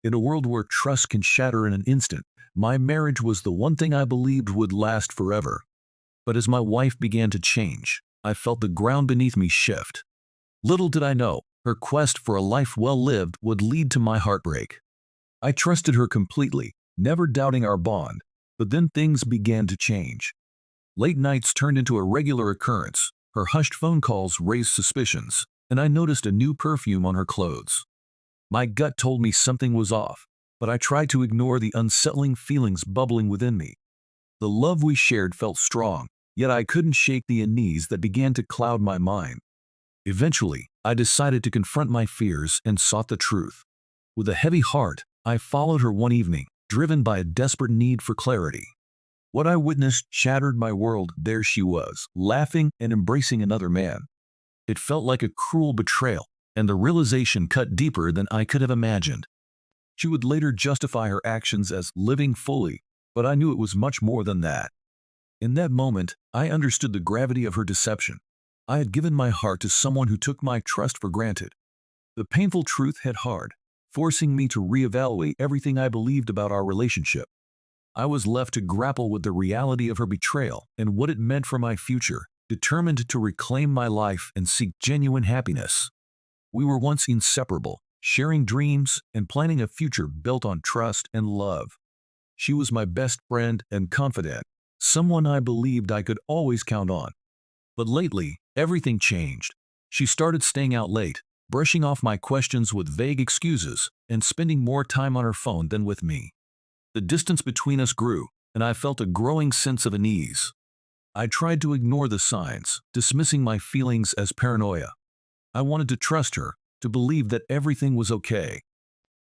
In a world where trust can shatter in an instant, my marriage was the one thing I believed would last forever. But as my wife began to change, I felt the ground beneath me shift. Little did I know, her quest for a life well lived would lead to my heartbreak. I trusted her completely, never doubting our bond, but then things began to change. Late nights turned into a regular occurrence, her hushed phone calls raised suspicions, and I noticed a new perfume on her clothes. My gut told me something was off, but I tried to ignore the unsettling feelings bubbling within me. The love we shared felt strong, yet I couldn't shake the unease that began to cloud my mind. Eventually, I decided to confront my fears and sought the truth. With a heavy heart, I followed her one evening, driven by a desperate need for clarity. What I witnessed shattered my world. There she was, laughing and embracing another man. It felt like a cruel betrayal, and the realization cut deeper than I could have imagined. She would later justify her actions as living fully, but I knew it was much more than that. In that moment, I understood the gravity of her deception. I had given my heart to someone who took my trust for granted. The painful truth hit hard, forcing me to reevaluate everything I believed about our relationship. I was left to grapple with the reality of her betrayal and what it meant for my future, determined to reclaim my life and seek genuine happiness. We were once inseparable, sharing dreams and planning a future built on trust and love. She was my best friend and confidant, someone I believed I could always count on. But lately, everything changed. She started staying out late, brushing off my questions with vague excuses, and spending more time on her phone than with me. The distance between us grew, and I felt a growing sense of unease. I tried to ignore the signs, dismissing my feelings as paranoia. I wanted to trust her, to believe that everything was okay.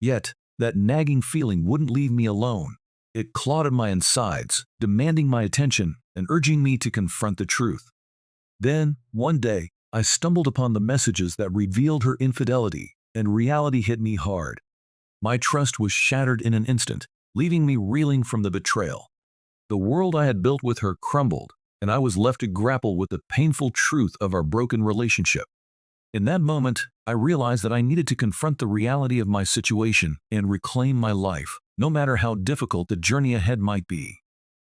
Yet, that nagging feeling wouldn't leave me alone. It clawed at my insides, demanding my attention and urging me to confront the truth. Then, one day, I stumbled upon the messages that revealed her infidelity, and reality hit me hard. My trust was shattered in an instant, leaving me reeling from the betrayal. The world I had built with her crumbled, and I was left to grapple with the painful truth of our broken relationship. In that moment, I realized that I needed to confront the reality of my situation and reclaim my life, no matter how difficult the journey ahead might be.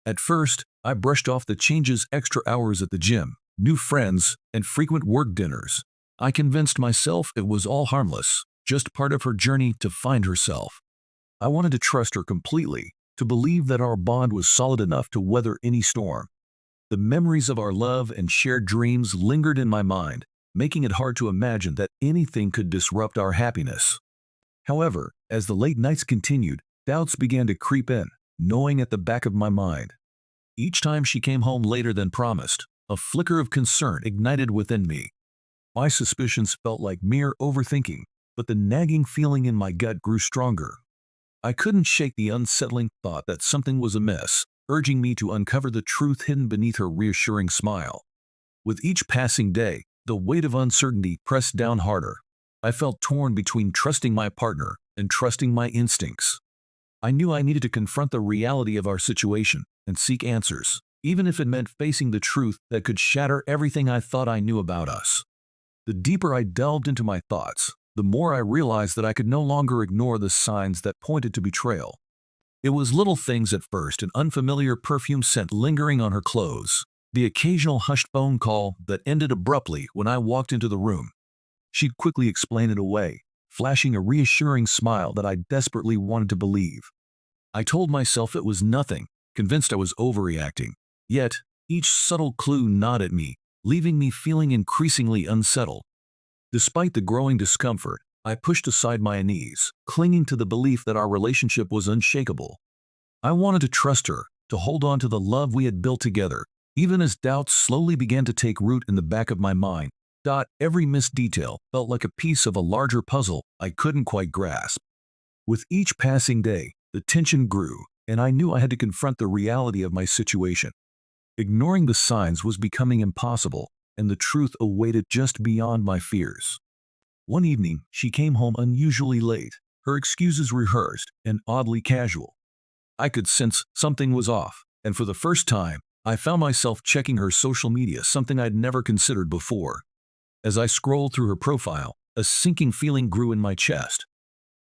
At first, I brushed off the changes, extra hours at the gym, new friends, and frequent work dinners. I convinced myself it was all harmless, just part of her journey to find herself. I wanted to trust her completely, to believe that our bond was solid enough to weather any storm. The memories of our love and shared dreams lingered in my mind, making it hard to imagine that anything could disrupt our happiness. However, as the late nights continued, doubts began to creep in, gnawing at the back of my mind. Each time she came home later than promised, a flicker of concern ignited within me. My suspicions felt like mere overthinking, but the nagging feeling in my gut grew stronger. I couldn't shake the unsettling thought that something was amiss, urging me to uncover the truth hidden beneath her reassuring smile. With each passing day, the weight of uncertainty pressed down harder. I felt torn between trusting my partner and trusting my instincts. I knew I needed to confront the reality of our situation and seek answers, even if it meant facing the truth that could shatter everything I thought I knew about us. The deeper I delved into my thoughts, the more I realized that I could no longer ignore the signs that pointed to betrayal. It was little things at first, an unfamiliar perfume scent lingering on her clothes, the occasional hushed phone call that ended abruptly when I walked into the room. She'd quickly explain it away, flashing a reassuring smile that I desperately wanted to believe. I told myself it was nothing, convinced I was overreacting. Yet, each subtle clue gnawed at me, leaving me feeling increasingly unsettled. Despite the growing discomfort, I pushed aside my unease, clinging to the belief that our relationship was unshakable. I wanted to trust her, to hold on to the love we had built together, even as doubts slowly began to take root in the back of my mind. Every missed detail felt like a piece of a larger puzzle I couldn't quite grasp. With each passing day, the tension grew, and I knew I had to confront the reality of my situation. Ignoring the signs was becoming impossible, and the truth awaited just beyond my fears. One evening, she came home unusually late, her excuses rehearsed and oddly casual. I could sense something was off, and for the first time, I found myself checking her social media, something I'd never considered before. As I scrolled through her profile, a sinking feeling grew in my chest.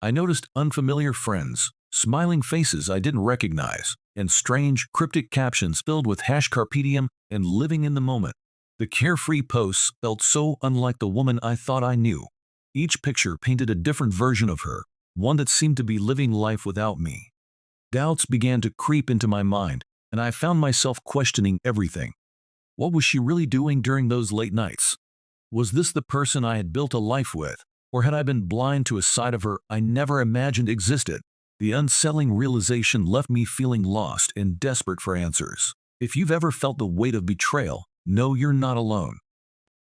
I noticed unfamiliar friends, smiling faces I didn't recognize, and strange, cryptic captions filled with hash carpe diem and living in the moment. The carefree posts felt so unlike the woman I thought I knew. Each picture painted a different version of her, one that seemed to be living life without me. Doubts began to creep into my mind, and I found myself questioning everything. What was she really doing during those late nights? Was this the person I had built a life with, or had I been blind to a side of her I never imagined existed? The unsettling realization left me feeling lost and desperate for answers. If you've ever felt the weight of betrayal, know you're not alone.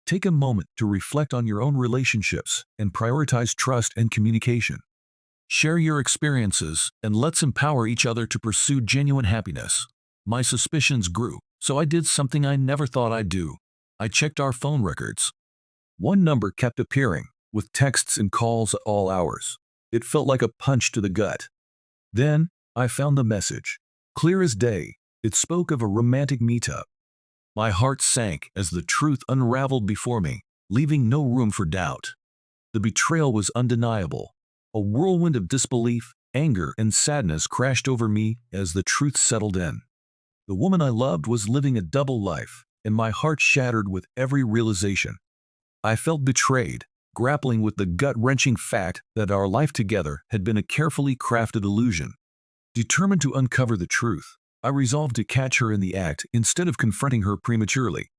Take a moment to reflect on your own relationships and prioritize trust and communication. Share your experiences and let's empower each other to pursue genuine happiness. My suspicions grew, so I did something I never thought I'd do. I checked our phone records. One number kept appearing, with texts and calls at all hours. It felt like a punch to the gut. Then, I found the message. Clear as day, it spoke of a romantic meetup. My heart sank as the truth unraveled before me, leaving no room for doubt. The betrayal was undeniable. A whirlwind of disbelief, anger, and sadness crashed over me as the truth settled in. The woman I loved was living a double life, and my heart shattered with every realization. I felt betrayed, grappling with the gut-wrenching fact that our life together had been a carefully crafted illusion. Determined to uncover the truth, I resolved to catch her in the act instead of confronting her prematurely.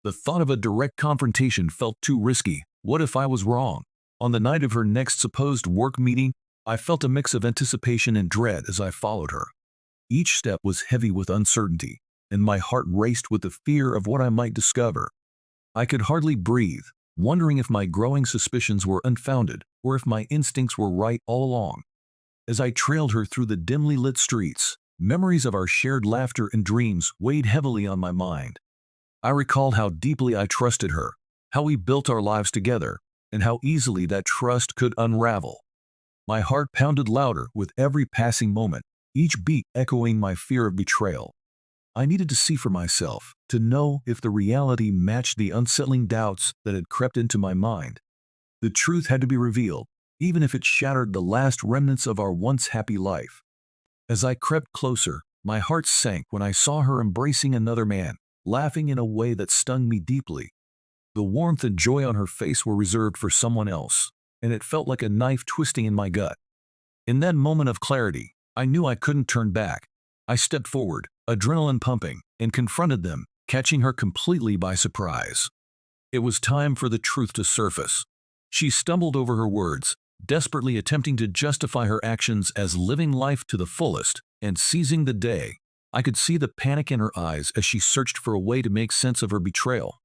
The thought of a direct confrontation felt too risky. What if I was wrong? On the night of her next supposed work meeting, I felt a mix of anticipation and dread as I followed her. Each step was heavy with uncertainty, and my heart raced with the fear of what I might discover. I could hardly breathe, wondering if my growing suspicions were unfounded or if my instincts were right all along. As I trailed her through the dimly lit streets, memories of our shared laughter and dreams weighed heavily on my mind. I recalled how deeply I trusted her, how we built our lives together, and how easily that trust could unravel. My heart pounded louder with every passing moment, each beat echoing my fear of betrayal. I needed to see for myself, to know if the reality matched the unsettling doubts that had crept into my mind. The truth had to be revealed, even if it shattered the last remnants of our once happy life. As I crept closer, my heart sank when I saw her embracing another man, laughing in a way that stung me deeply. The warmth and joy on her face were reserved for someone else, and it felt like a knife twisting in my gut. In that moment of clarity, I knew I couldn't turn back. I stepped forward, adrenaline pumping, and confronted them, catching her completely by surprise. It was time for the truth to surface. She stumbled over her words, desperately attempting to justify her actions as living life to the fullest and seizing the day. I could see the panic in her eyes as she searched for a way to make sense of her betrayal.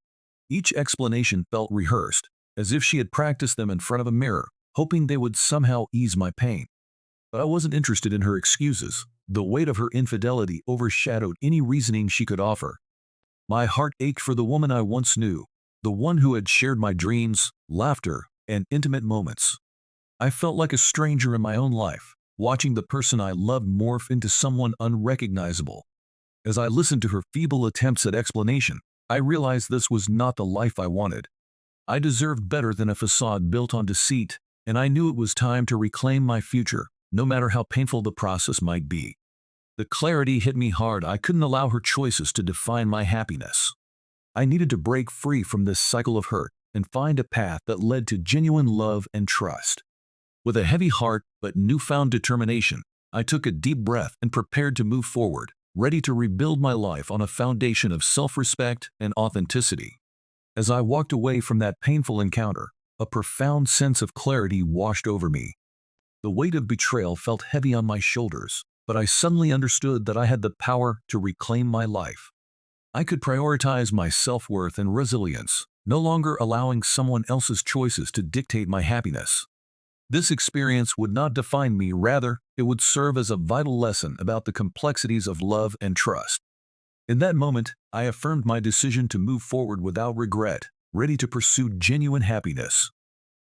Each explanation felt rehearsed, as if she had practiced them in front of a mirror, hoping they would somehow ease my pain. But I wasn't interested in her excuses. The weight of her infidelity overshadowed any reasoning she could offer. My heart ached for the woman I once knew, the one who had shared my dreams, laughter, and intimate moments. I felt like a stranger in my own life, watching the person I loved morph into someone unrecognizable. As I listened to her feeble attempts at explanation, I realized this was not the life I wanted. I deserved better than a facade built on deceit, and I knew it was time to reclaim my future, no matter how painful the process might be. The clarity hit me hard. I couldn't allow her choices to define my happiness. I needed to break free from this cycle of hurt and find a path that led to genuine love and trust. With a heavy heart but newfound determination, I took a deep breath and prepared to move forward, ready to rebuild my life on a foundation of self-respect and authenticity. As I walked away from that painful encounter, a profound sense of clarity washed over me. The weight of betrayal felt heavy on my shoulders, but I suddenly understood that I had the power to reclaim my life. I could prioritize my self-worth and resilience, no longer allowing someone else's choices to dictate my happiness. This experience would not define me, rather, it would serve as a vital lesson about the complexities of love and trust. In that moment, I affirmed my decision to move forward without regret, ready to pursue genuine happiness.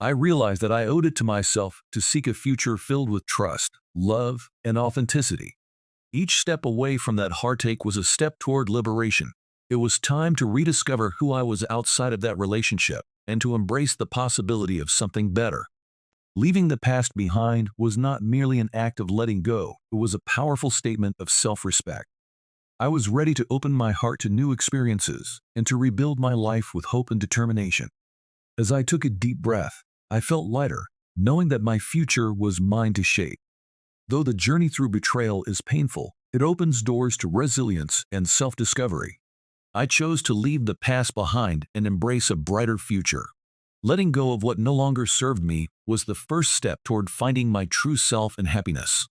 I realized that I owed it to myself to seek a future filled with trust, love, and authenticity. Each step away from that heartache was a step toward liberation. It was time to rediscover who I was outside of that relationship and to embrace the possibility of something better. Leaving the past behind was not merely an act of letting go, it was a powerful statement of self-respect. I was ready to open my heart to new experiences and to rebuild my life with hope and determination. As I took a deep breath, I felt lighter, knowing that my future was mine to shape. Though the journey through betrayal is painful, it opens doors to resilience and self-discovery. I chose to leave the past behind and embrace a brighter future. Letting go of what no longer served me was the first step toward finding my true self and happiness.